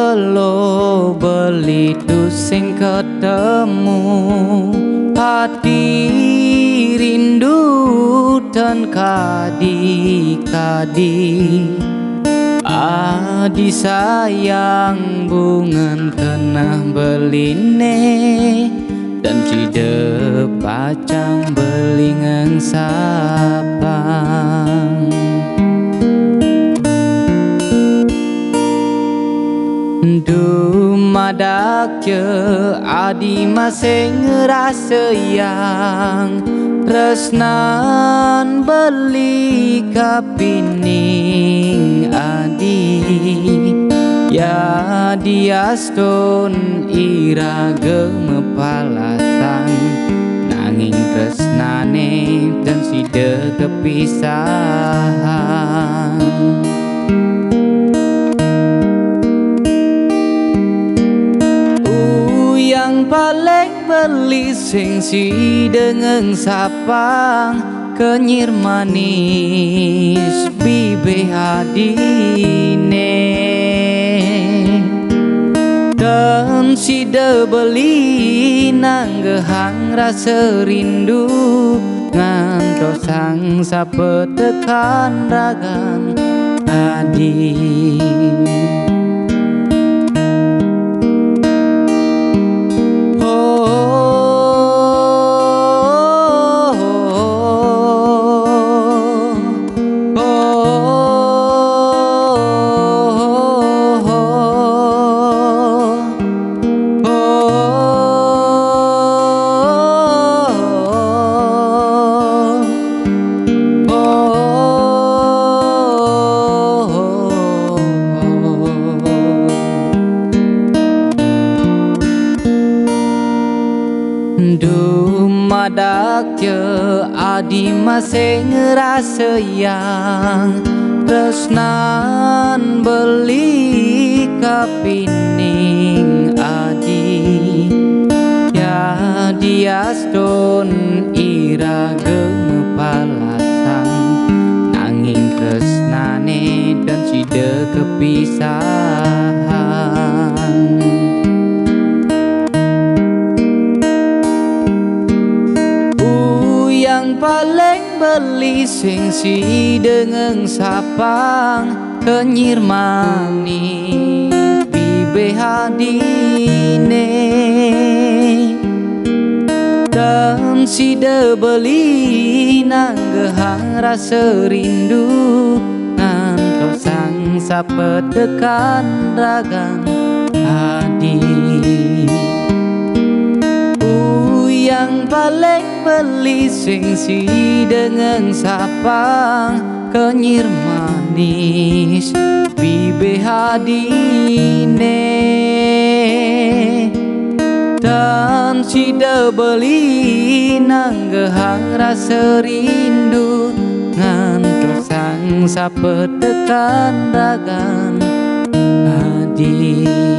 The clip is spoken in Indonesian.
belo beli tu sing ketemu hati rindu dan kadi-kadi adi sayang bungan kena beline dan cide pacang belingan sapang dumadak je adi masih ngerasa yang tresnan beli kapining adi ya diaston iraga mepalasan nanging tresnane dan sida kepisahan yang paling beli sing si dengan sapang kenyir manis bibe hadine dan si de beli nanggehang rasa rindu ngantos sang sapetekan ragan adi dumadak je adi masih ngerasa yang tresnan beli kapining adi ya diaston iraga mepalasan nanging tresnane dan sida kepisahan yang paling beli sing si dengan sapang kenyir manis bibe hadine dan si de beli nanggehang rasa rindu ngantos sang sapetekan ragan adi yang paling beli sing si dengan sapang kenyir manis bibe hadine dan si de beli nanggehang rasa rindu ngantos sang sapetekan ragan adi